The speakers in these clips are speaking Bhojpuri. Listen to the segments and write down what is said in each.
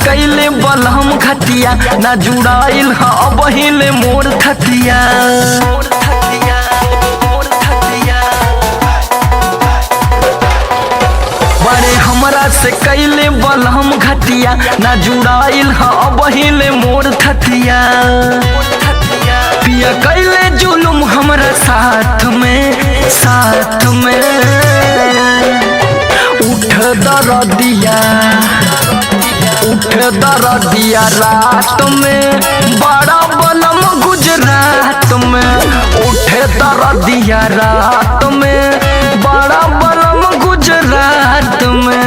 कैले बलहम खतिया ना जुड़ाइल ह बहिले मोर थतिया। बड़े हमरा से कैले बलहम घटिया ना जुड़ाइल ह बहिले मोर थतिया। पिया कैले जुलुम हमरा साथ में उठ दरदिया रात में बड़ा बलम गुजरात में। उठ दरदिया रात में बड़ा बलम गुजरात में।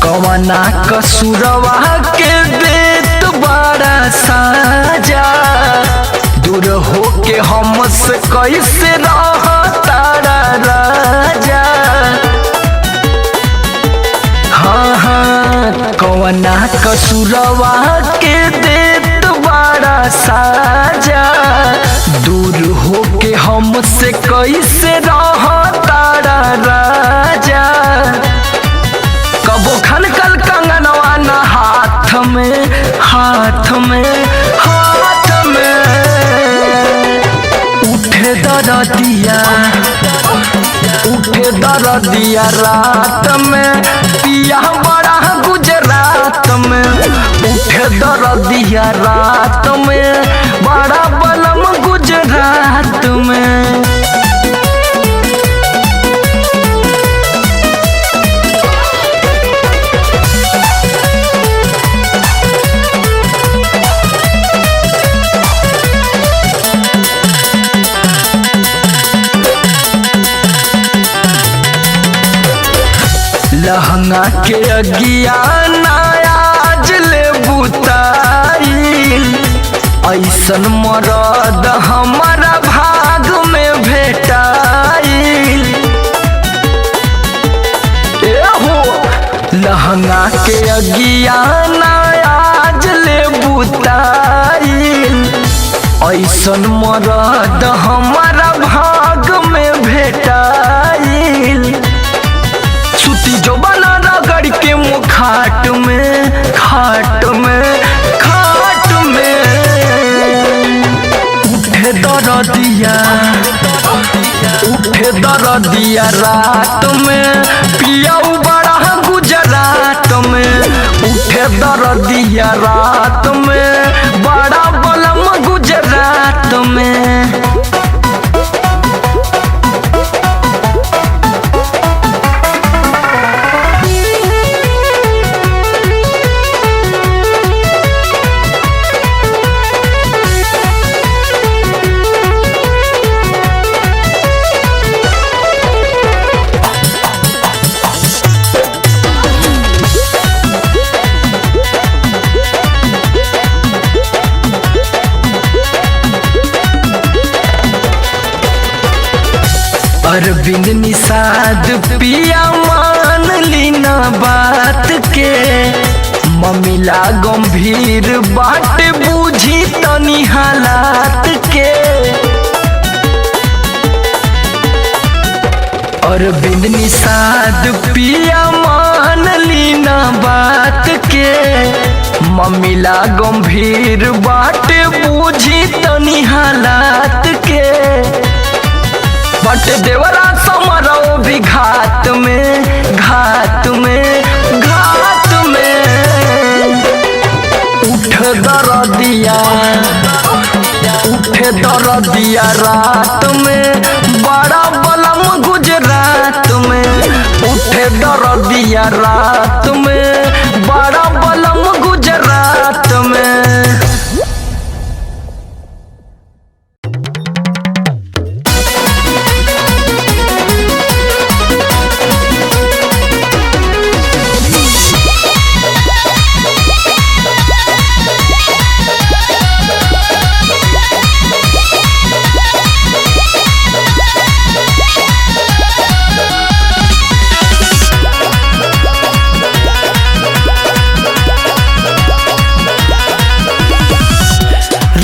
कवना कसुरवा के देत बड़ा साजा। दूर होके हमसे कैसे रहता राजा। हाँ कवना कसुरवा के देत बड़ा साजा। दूर होके हमसे कैसे रहता राजा। कबो खनकल कंगनवा न हाथ में उठे दरदिया रात में। पिया बड़ा गुजरात में। उठे दरदिया रात में बड़ा बलम गुजरात में। लहंगा के अगिया नायाज ले बुताइल। ऐसन मरद हमारा भाग में भेटाइल। लहंगा के अगिया नायाज ले बुताइल। ऐसन मरद हमारा भाग में भेटाइल। सुती जो बना रगड़ के मुँह खाट में उठे दरदिया रात में। पिया बड़ा गुजरात में। उठे दरदिया रात में बड़ा बलम गुजरात में। अरविंद निषाद पिया मान ली ना बात के। ममिला गंभीर बाट बूझी तनी हालात के। अरविंद निषाद पिया मान ली ना बात के। ममिला गंभीर बाट बूझी तनी हालात के। बट देवरा समरो भी घाट में उठ दरदिया रात में बड़ा बलम गुजरात में। उठ दरदिया रात में बड़ा बलम गुजरात में।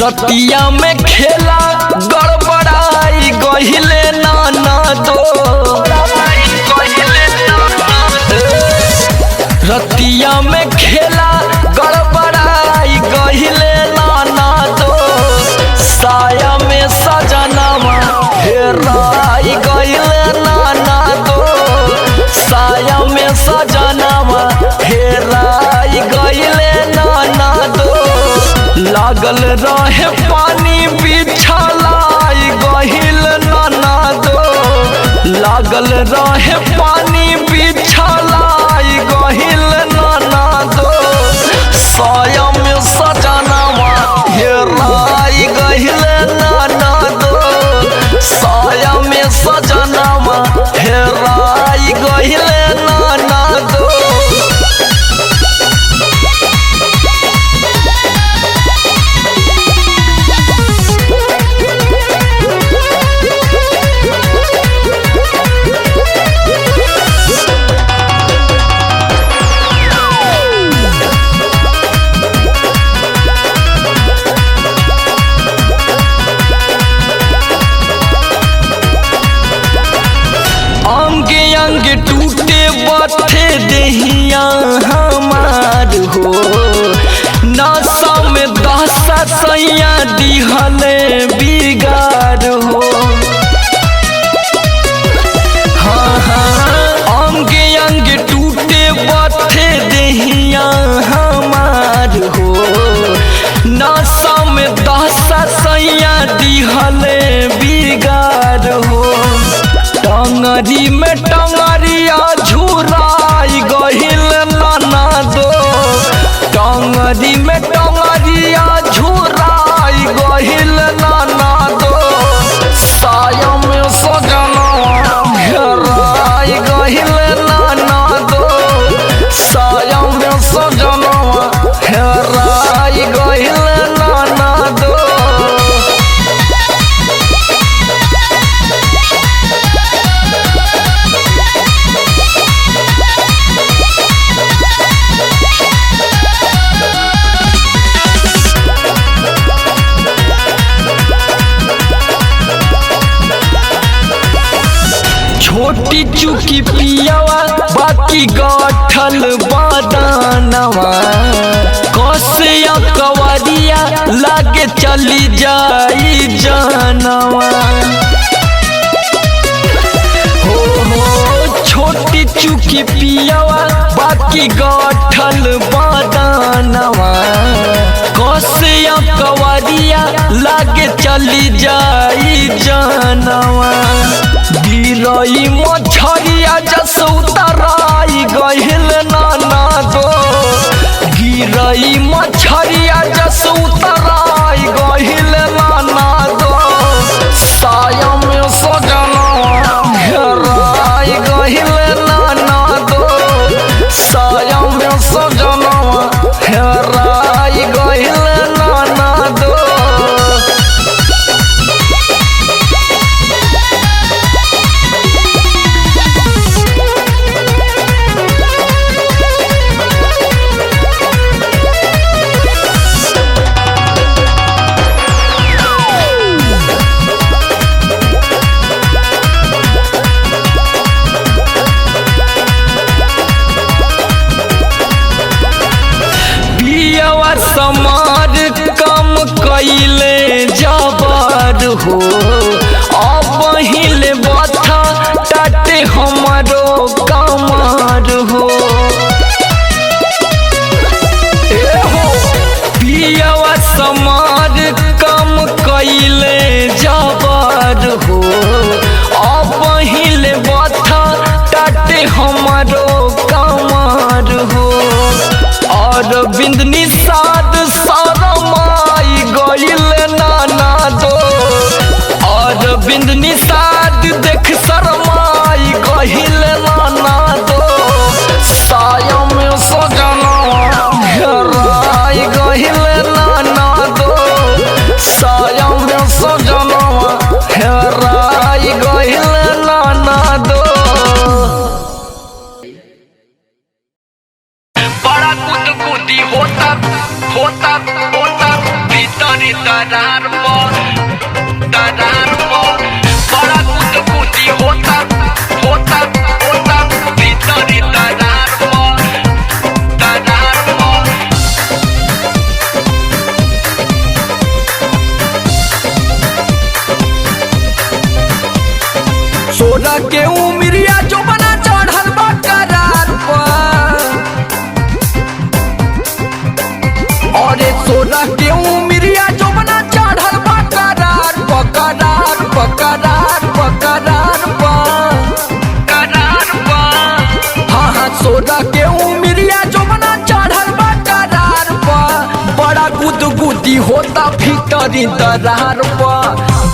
रतिया में खेला गड़बड़ाई गहिले नाना दो, रतिया में खेला गड़बड़ाई गहिले नाना दो, साया में सजनवा हेराई गहिले नाना दो, साया में सजनवा हेराई गहिले नाना दो, लागल रहे पानी बिछलाई गहिल नाना दो, लागल रहे पानी बिछलाई गहिल नाना दो, साया में सजनवा हेराई गहिल नाना दो, साया में सजनवा हेराई गहिल नाना दो। अंग टूटे बथे देहिया हमार हो, नशा में दशा सैया दिहले बिगाड़ हो। हाँ हाँ अंग अंग टूटे बथे देहिया हमार हो, नशा में दशा सैया दिहले बिगाड़ हो। टंगरी में टंगरिया झुराई गहिल नाना दो, टंगरी में टंगरिया झुराई गहिल नाना दो, साया में सजनवा हेराई गहिल नाना दो, साया में सजनवा हेराई गहिल नाना दो। छोटी चुकी पियावा बाकी गठल बादानवा, कसिया कवरिया लागे चली जाई जानवा। हो छोटी चुकी पियावा बाकी गठल बादानवा, कसिया कवरिया लागे चली जाई जानवा। गिरई मछरिया जस उतराई गहिल नाना दो, गिरई मछरिया जस उतराई गहिल नाना दो, साया में सजनवा हेराई गहिल नाना दो, साया में सजनवा हेराई गहिल नाना दो। समार कम कैले जबर हो, अब हिले बथा टाटे हमारो कमर हो। पियावा समार कम कैले जबर हो, अब हिले बथा टाटे हमारो कमर हो। और बिंदनी साद शरमाई गइल नाना दो, और बिंदनी साद देख शरमाई गइल नाना दो, साया में सजनवा हेराई गइल नाना दो, साया में सजनवा हेराई गइल नाना दो। बड़ा कुछ होता सोलह के उमिरिया जो बना चढ़ल बा करार पकरार पकरार पकरार करार हाँ 16 के उमिरिया जो बना चढ़ल बा करार बड़ा गुदगुदी होता भीतरी दरार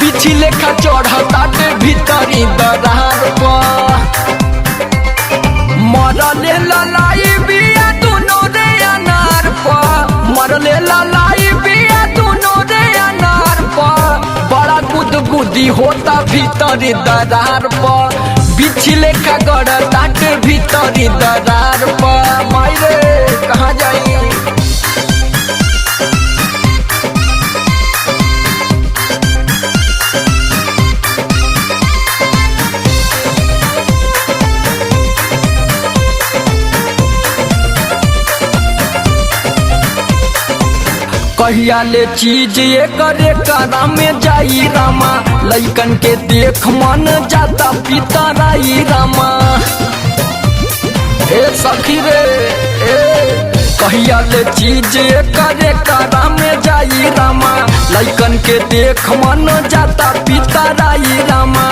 बिछी लेखा चढ़ता भीतरी दरार मरले ललाई बिया दुनो रे अनार मरले ललाई बिया दुनो रे अनार बड़ा गुदगुदी होता भीतरी दरार बिछी लेखा गड़ता भीतरी दरार मायरे कहाँ जाई कहिया ले चीज ये करे करा में जाई रामा लइकन के देख मन जाता पितराई रामा ए सखी रे कहिया ले चीज ये करे करा में जाई रामा लइकन के देख मन जाता पितराई रामा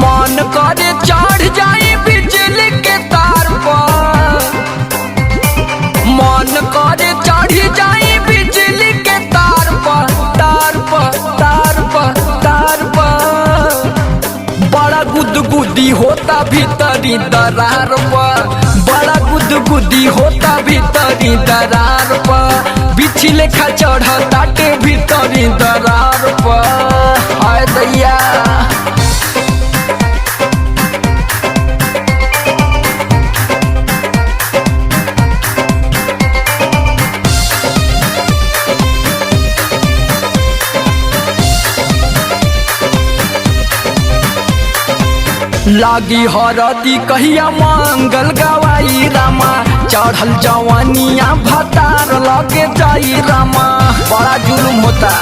मन करे चढ़ जाई बिजली के तार पर मन करे चढ़ी जाई बिजली के तार बड़ा गुदगुदी होता भीतरी दरार बड़ा गुदगुदी होता भीतरी दरार बिछी लेखा चढ़ता भीतरी दरार हाय दैया लागी हरदी कहिया मंगल गवाई रामा चढ़ल जवानिया भतार लगे जाई रामा बड़ा जुलुम होता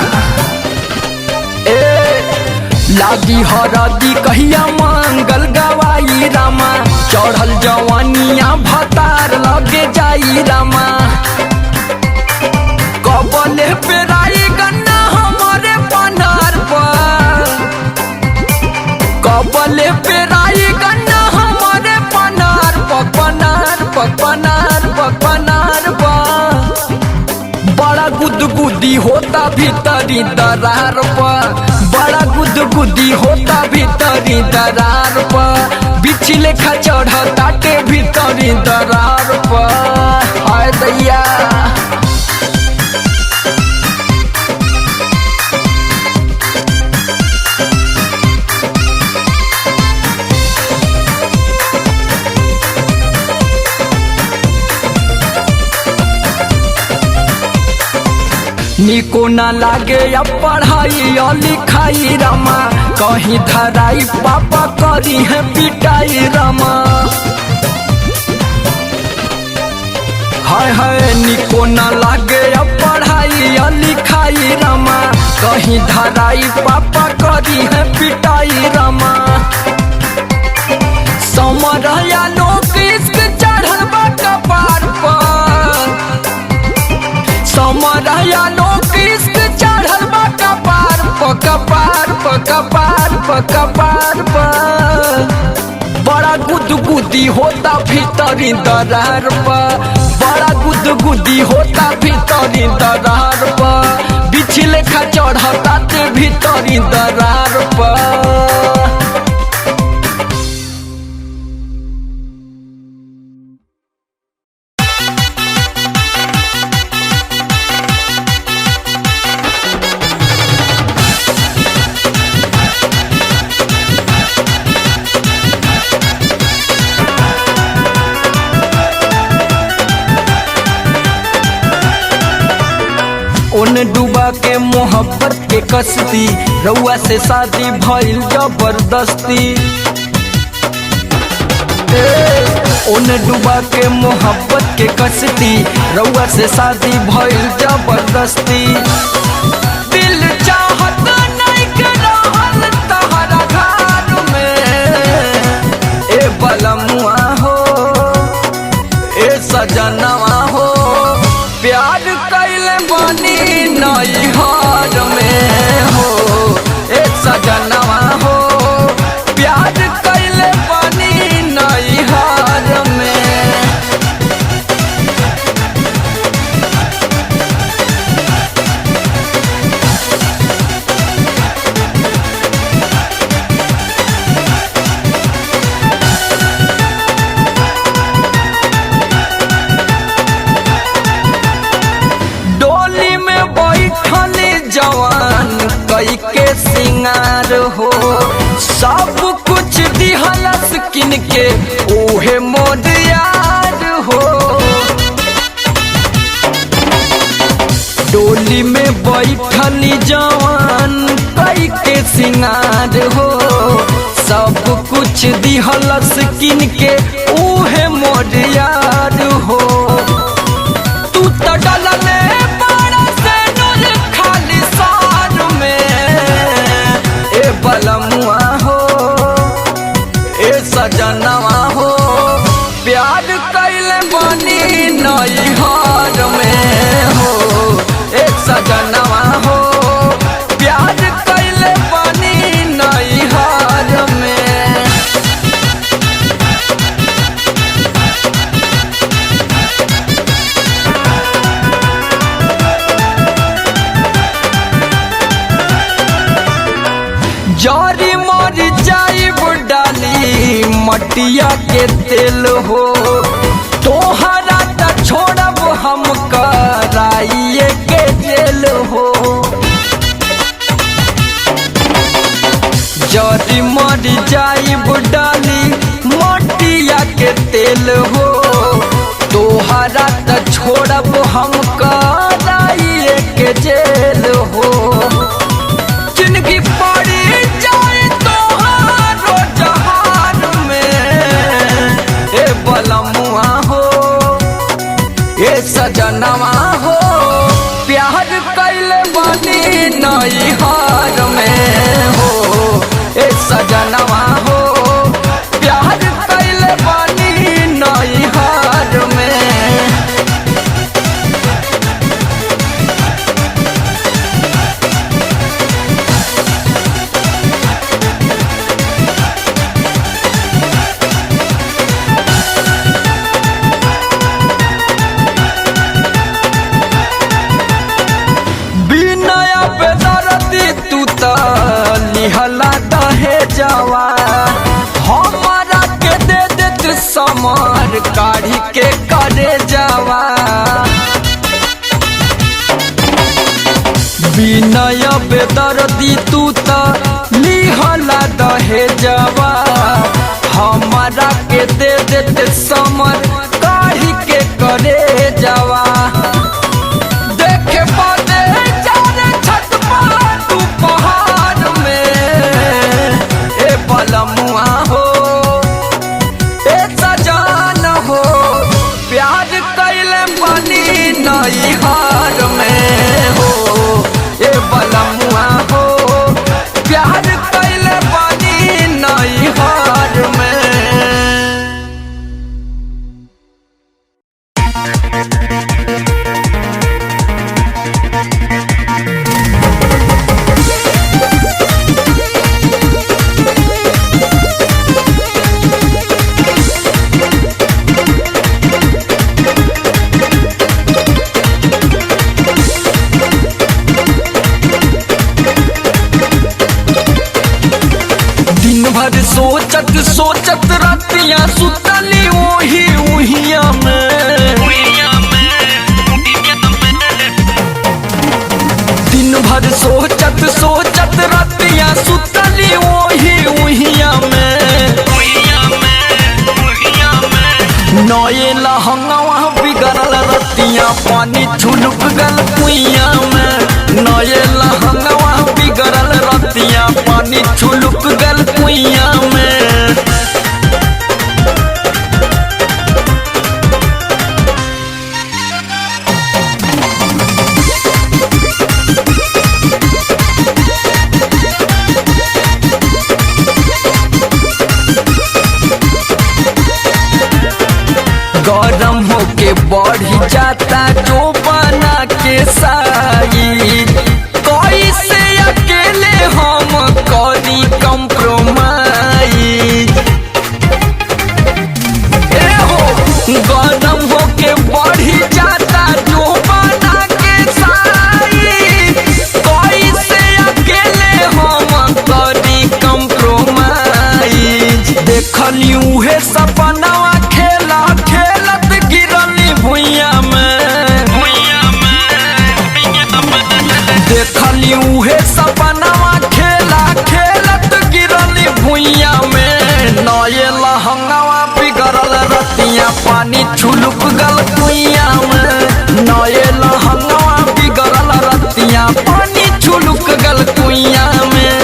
लागी हरदी कहिया मंगल गवाई रामा चढ़ल जवानिया भतार लगे जाई रामा कबले पेराई गन्ना हमारे पनार कबले पेराई गन्ना हमारे पनार पनार बड़ा गुदगुदी होता भीतरी दरार बड़ा गुदगुदी होता भीतरी दरार बिछी लेखा चढ़ता भीतरी दरार हाय दैया निको न लागे अब पढ़ाई और लिखाई रामा कहीं धराई पापा करी है पिटाई रामा हाय हाय निको न लागे अब पढ़ाई और लिखाई रामा कहीं धराई पापा करी है पिटाई रामा समरया लोग इश्क चढ़ल बा कपार पर समरया लोग इश्क चढ़ल बा कपार कपार बड़ा गुदगुदी होता भीतरी दरार बड़ा गुदगुदी होता भीतरी दरार बिछी लेखा चढ़ता भीतरी दरार ओने डूबा के मोहब्बत के कश्ती रउआ से शादी भइल जबरदस्ती ओने डूबा के मोहब्बत के कश्ती रउआ से शादी भइल जबरदस्ती दिल चाहत नहीं के रहल तहरा घर में ए बलमुआ हो ए सजनवा हो प्यार प्यार कैले बनी नैहर में हो ए सजनवा हो प्यार कैले बनी नैहर में। डोली में बैठल जवान कई के सिंगार हो सब कुछ दिहलस किन के ओहे मोद यार हो। डोली में बैठल जवान कई के सिंगार हो सब कुछ दिहलस किन के ओहे मोद यार हो। तू तो डलले बड़ा से नूर खाली सार में ए बलमुआ हो ए सजनवा हो प्यार कैले बनी नैहर में हो ए सजनवा हो प्यार कैले बनी नैहर में। जारी मर जाइब डाली मटिया के तेल हो तोहरा त छोड़ब हम कराइए के जेल हो। जारी मर जाइब डाली मटिया के तेल हो तोहरा त छोड़ब हम कराइए के जेल हो। जिंदगी पड़ी जाए तोहारो जहान में ए बलमुआ हो ए सजनवा हो प्यार कैले बनी नैहर में हो ए सजनवा हो प्यार कैले बनी नैहर में। बिनया बेदर्दी तू त लिहला दहे जवा हमारा के दे देत समर काढ़ी के करे जावा। बिनय बेदर्दी तू त लिहला दहे जवा हमारा के दे देत समर काढ़ी के करे जावा। देखे बदे जाने छत पर तू पहाड़ में ए बलमुआ हो ए सजान हो प्यार कैले बनी नैहर में हो ए बलमुआ हो प्यार कैले बनी नैहर में। सोचत सोचत रातियां सुतली ओही उहिया में दिन भर सोचत सोचत रातियां सुतली ओही उहिया में। नए लहंगवा बिगड़ल रतियां पानी छुलक गल कुइया में। नए लहंगवा बिगड़ल रतियां पानी छुलक गल कुइया में। गरम होके बढ़ जाता जो बना साइज कैसे अकेले हम करी कंप्रोमाइज। गरम होके बढ़ी जाता जो बना के साइज कैसे अकेले हम करी कंप्रोमाइज। देखली उहे सपनावा खेला खेलत गिरली भुइया में। देखली उहे सपनावा खेला खेलत गिरली भुइया में। नए लहंगावा बिगड़ल रतिया पानी छुलुक गल कुइया में। नए लहंगावा बिगड़ल रतिया पानी छुलुक गल कुइया में।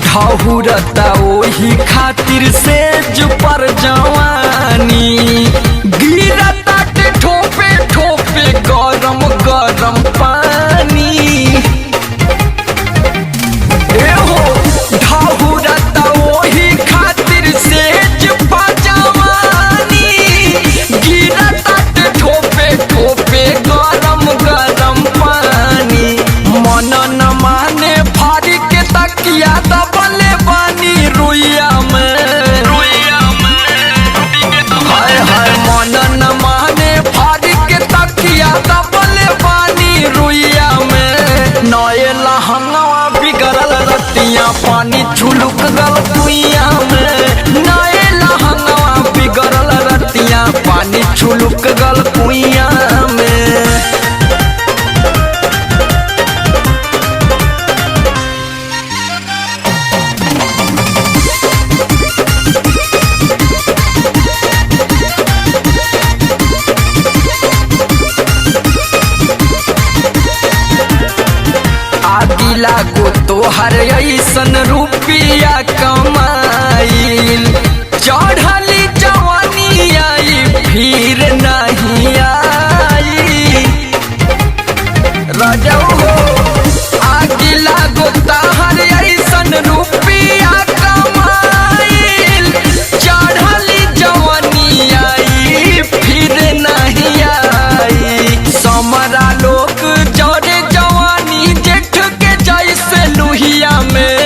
ढहुरता ओही खातिर सेज पर जवानी गिरता के ठोपे ठोपे गरम गरम पानी। एहो ढहुरता ओही खातिर सेज पर जवानी गिरता के ठोपे ठोपे गरम गरम पानी। मन न माने फाड़ी के तकिया दबले बानी रुइया में। हाय हाय मन न माने फाड़ी के तकिया दबले बानी रुइया में। नए लहंगावा बिगड़ल रतिया पानी छुलुक गल कुइया में। नए लहंगावा बिगड़ल रतिया पानी छुलुक गल कुइया में। आगिला को तोहर ऐसन रुपिया कमाइल चढ़ली जवानी आई फिर नहीं आई। राजा हो आगिला को तोहर ऐसन रुपिया कमाइल चढ़ली जवानी आई फिर नहीं आई। समरा लोग जड़े जवानी जेठ के जैसे लुहिया में।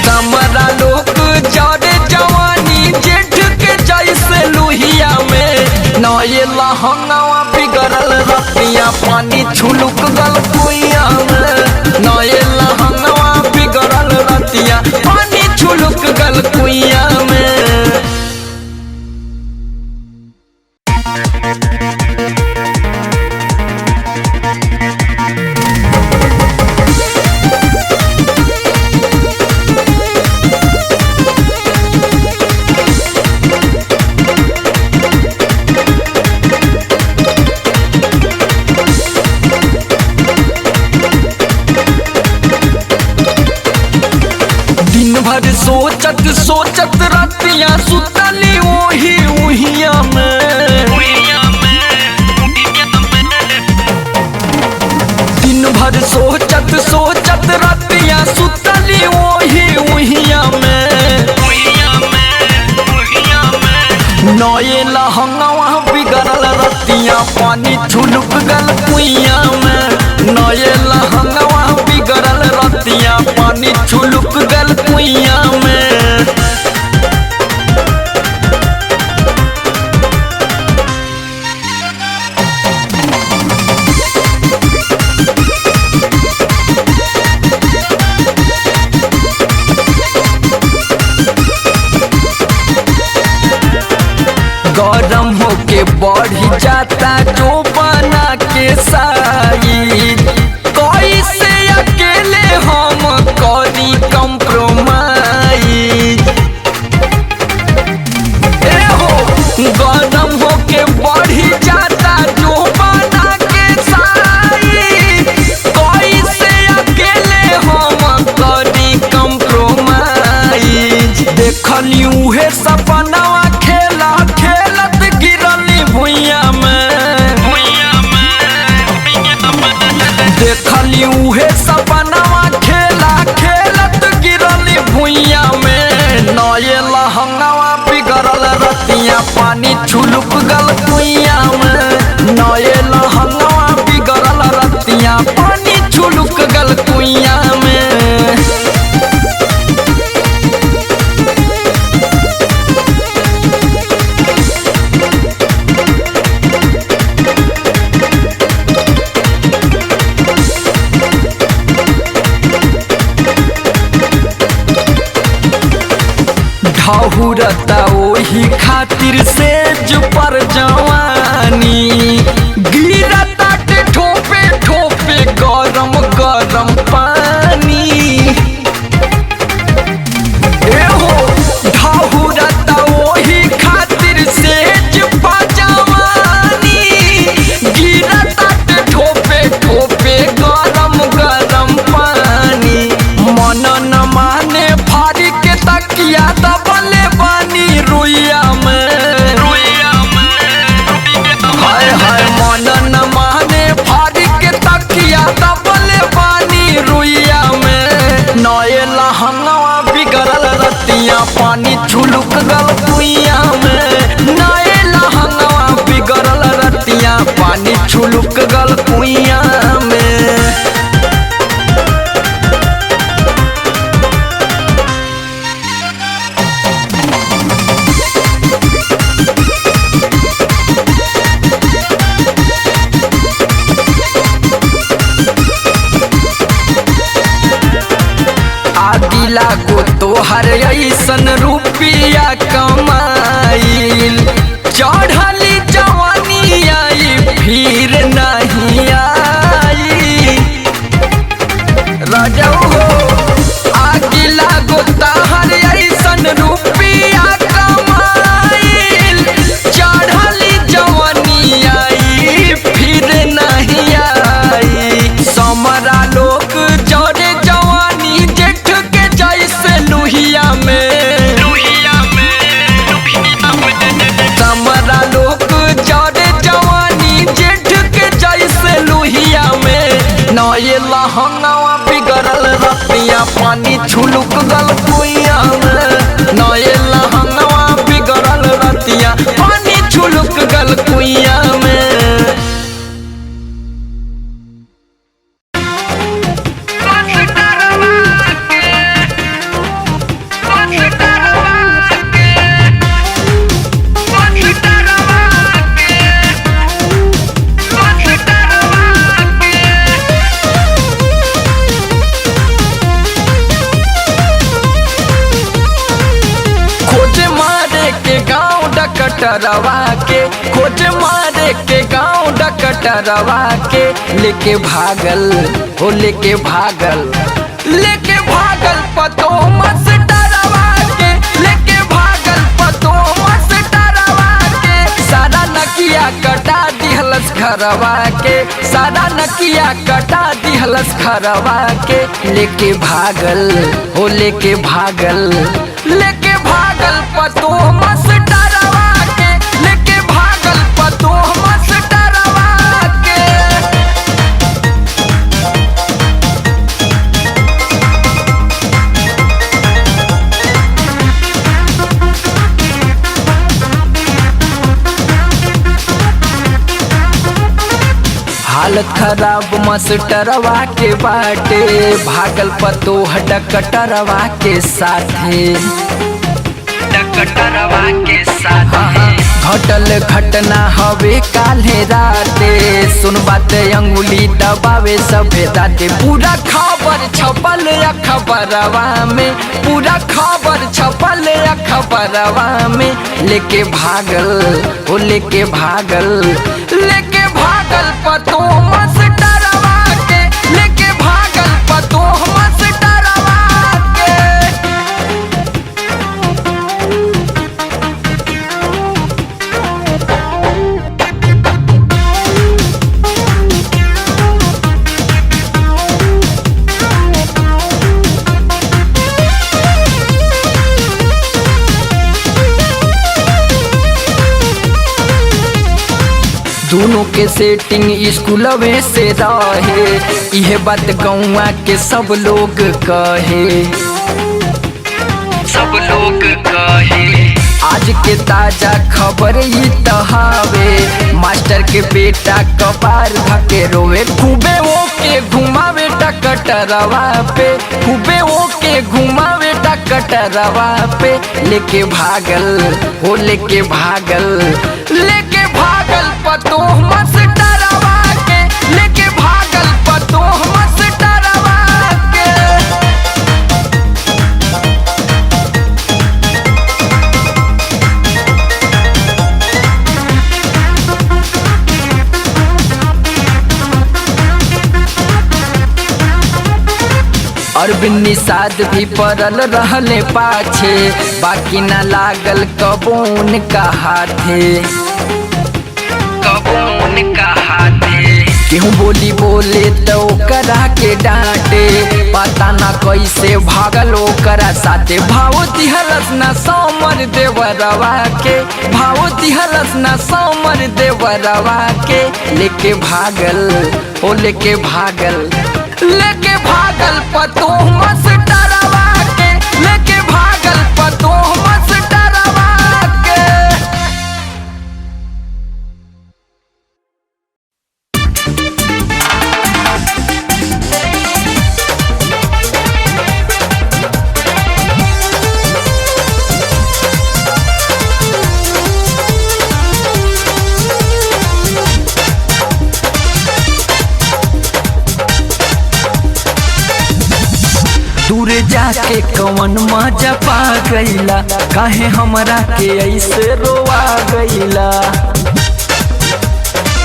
समरा लोग जड़े जवानी जेठ के जैसे लुहिया में। नए लहंगावा बिगड़ल रतिया पानी छुलुक गल कुइया में। नए लहंगावा बिगड़ल रतिया पानी छुलुक गल कुइया में। दिन भर सोचत सोचत रतिया सुतली ओही उहिया में। दिन भर सोचत सोचत रतिया सुतली ओही उहिया में। नए लहंगावा बिगड़ल रतिया पानी छुलुक गल कुइया में। नए लहंगावा बिगड़ल रतिया पानी छुलुक गल कुइया में। गरम होके बढ़ी जाता जो बना के साइज कैसे अकेले हम करी कंप्रोमाइज। गरम होके बढ़ी जाता जो बना के साइज कैसे अकेले हम करी कंप्रोमाइज। देखली उहे सपनावा खेला पानी छुलुक गल कुइया में नए लहंगवा बिगड़ल रतिया पानी छुलुक गल कुइया में। ढहुरता ओही खातिर से पर जवानी गिरता के ठोपे ठोपे गरम गरम पानी। एहो ढहुरता ओही खातिर से पर जवानी गिरता के ठोपे ठोपे गरम गरम पानी। मन न माने फाड़ी के तकिया दबले बानी रुइया में हाय हाय मन न माने फाड़ी के तकिया दबले बानी रुइया में। नए लहंगवा बिगड़ल रतिया पानी छुलुक गल कुइया में नए लहंगवा बिगड़ल रतिया पानी छुलुक गल कुइया में। आदिला को तोहर ऐसन रुपिया कमाइल चढ़ली जवानी आई फिर नहीं आई। राजा हो आदिला को तोहर ऐसन रुपिया कमाइल चढ़ली जवानी आई फिर नहीं आई। समरा लोग जड़े जवानी जेठ के जैसे लुहिया में समरा लोग जड़े जवानी जेठ के जैसे लुहिया में। नए लहंगवा बिगड़ल रतिया पानी छुलुक गल कुइया में नए लहंगवा बिगड़ल रतिया पानी छुलुक गल कुइया में। डकटरवा के खोज मारे के गाँव डकटरवा के लेके भागल हो लेके भागल पतो मस डरवा के लेके भागल पतो मस डरवा के। सारा नकिया कटा दिहलस घरवा के सारा नकिया कटा दिहलस घरवा के लेके भागल हो लेके भागल पतो मस डरवा के लेके भागल पतो मस डरवा के। हालत खराब मास्टरवा के बाटे भागल पतो डकटरवा के साथे डकटरवा के साथे। घटल घटना हवे काल्हे राते सुन बात अंगुली दबावे सभे दाते। पूरा खबर छपल अखबरवा में पूरा खबर छपल अखबरवा में लेके भागल ओ लेके भागल पतो मस डरवा के लेके भागल पतो मस डरवा के। दोनों के सेटिंग स्कूलवे से रहे यह बात गौवा के सब लोग कहे आज के ताजा खबर ही तहावे, मास्टर के बेटा कपार धके रोवे, खूबे ओके घुमावे टकटरवा पे, खूबे ओके घुमावे टकटरवा पे, लेके भागल हो लेके भागल, लेके भागल पतोह मस्टरवा के, लेके भागल पतोह मस्टरवा के। अरविंद निषाद भी पड़ल रहले पाछे, बाकी न लागल कबून का हाथे, कबून का हाथे। केहू बोली बोले तो करा के डांटे, पता न कैसे भागल ओकरा साथे, भाव दिहलस न समर देवरवा के, भाव दिहलस न समर देवरवा के, लेके भागल ओ लेके भागल, लेके भागल पतोह मस्टरवा के, लेके भागल पतोह मस्टरवा के। दूर जाके कवन मजा पा गईला, काहे हमरा के ऐसे रोवा गईला,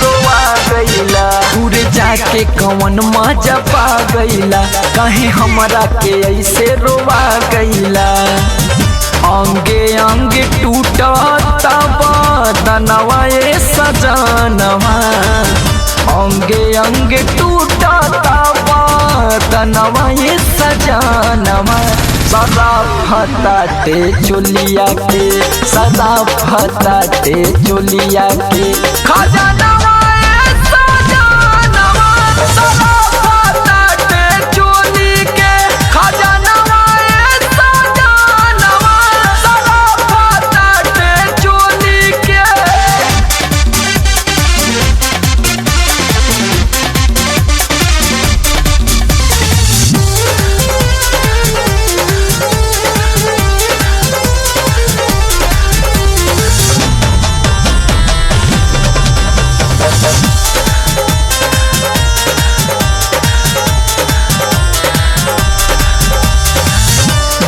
रोवा गईला। दूर जाके कवन मजा पा गईला, काहे हमरा के ऐसे रोवा गईला। अंगे अंगे टूटता बदनवा ए सजनवा, अंगे अंगे टूटता बदनवा ए सजनवा। सदा फताते चोलिया के, सदा फताते चोलिया के, खजनवा ए सजनवा। सदा फताते चोली के, खजनवा ए सजनवा। सदा फताते चोली के।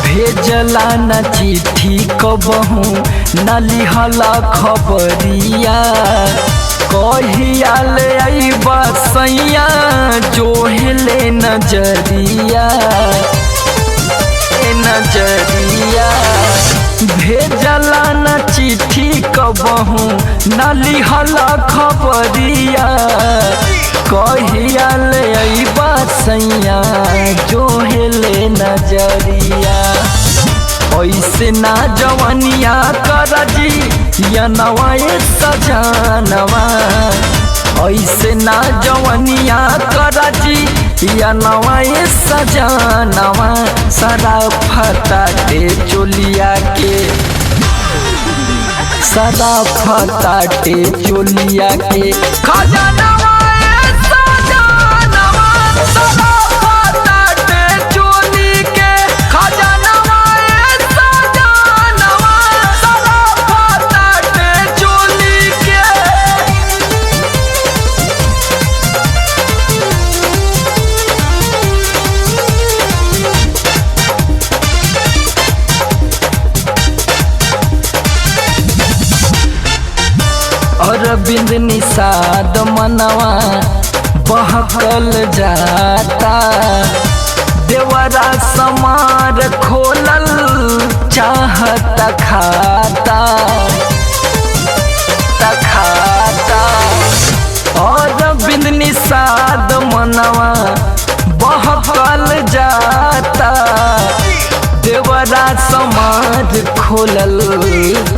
भेजला न चिट्ठी कबहू न लिहला खबरिया, कहिया ले अइबा सैया जोहले नजरिया, नजरिया। भेजला न चिट्ठी कबहू न लिहला खबरिया, कहिया ले अइबा सैया जोहले नजरिया। ऐसे ना जवनिया करजी या नवाए सजनवा, ऐसे ना जवनिया करजी या नवाए सजनवा। सदा फताते चोलिया के, सदा फताते चोलिया के, खजनवा ए सजनवा। सदा फताते चोली के, खजनवा ए सजनवा। सदा फताते चोली के। अरविंद निषाद मनवा बहकल जाता, देवरा समार खोलल चाहता खाता, खाता। अरविंद निषाद मनवा बहकल जाता, देवरा समाज खोलल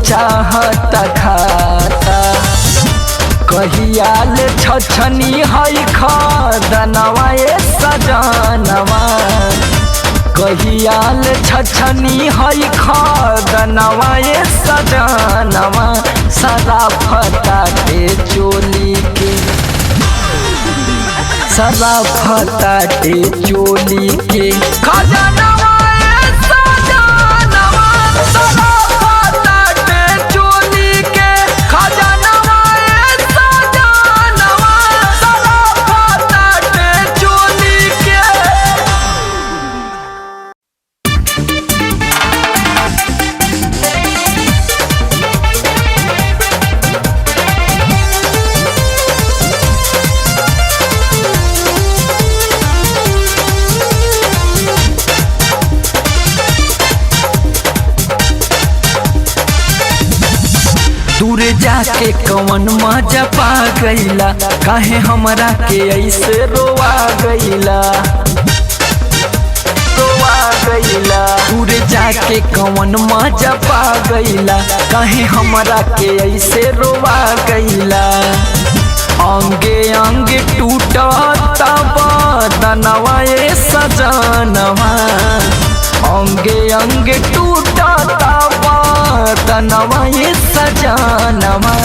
चाहता खाता। कहियाल छछनी हई खदनवा ए सजनवा, कहियाल छछनी हई खदनवा ये सजनवा सराफताटे चोली के सराफताटे चोली के खजनवा ये सजनवा सराफताटे चोली के खजनवा ये सजनवा सराफताटे चोली के। दूर जाके कवन मजा पा गईला काहे हमरा के ऐसे रोवा गईला दूर जाके कवन मजा पा गईला काहे हमरा के ऐसे रोवा गईला अंगे अंगे टूटता बदनवा ये सजनवा अंगे अंगे टूटता बदनवा ये सजनवा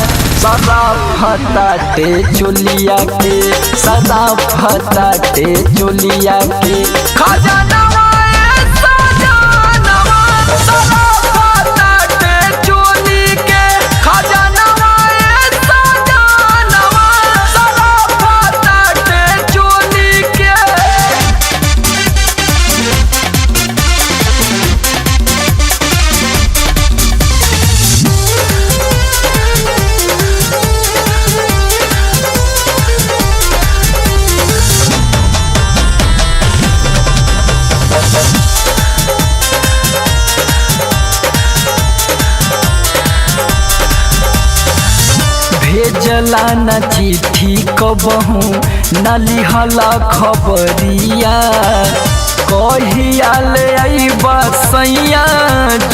सराफताटे चोलिया के सराफताटे चोलिया के खजनवा ये सजनवा सराफताटे चोली के खजनवा ये सजनवा सराफताटे चोली के। भेजला न चिट्ठी कबहू न लिहला खबरिया कहिया ले अइबा सैया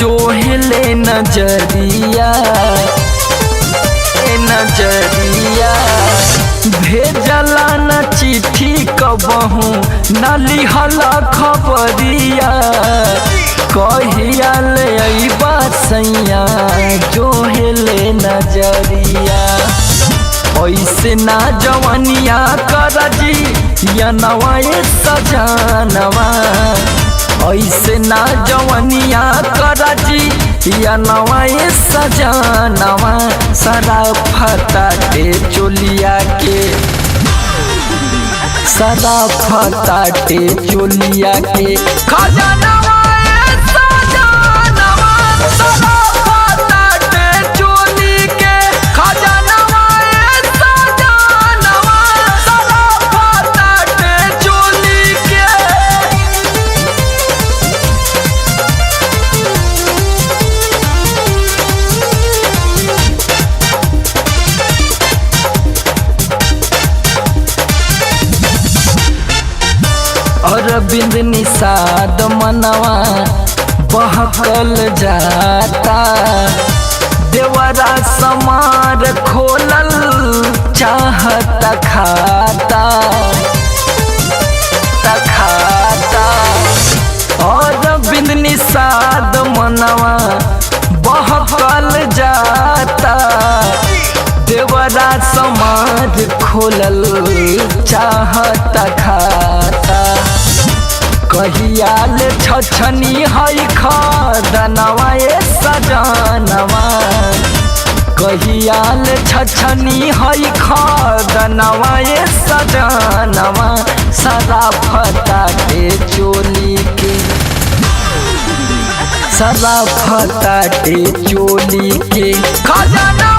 जोहले नजरिया नजरिया भेजला न चिट्ठी कबहू न लिहला खबरिया कहिया ले अइबा सैया जोहले नजरिया ऐसे ना जवनिया करजी या नवाए सजनवा ऐसे ना जवनिया करजी या नवाए सजनवा सराफताटे चोलिया के सराफताटे चोलिया के खजनवा ये सजनवा सराफताटे चोली के खजनवा ये सजनवा सराफताटे चोली के। अरविंद निषाद मनवा बहकल जाता देवरा समार खोलल चाहता खाता अरविंद निषाद मनवा बहकल जाता देवरा समाज खोलल चाहता खाता कहियाल छछनी हई खदनवा ये सजनवा कहियाल छछनी हई खदनवा ये सजनवा सराफताटे चोली के सराफताटे चोली के खजनवा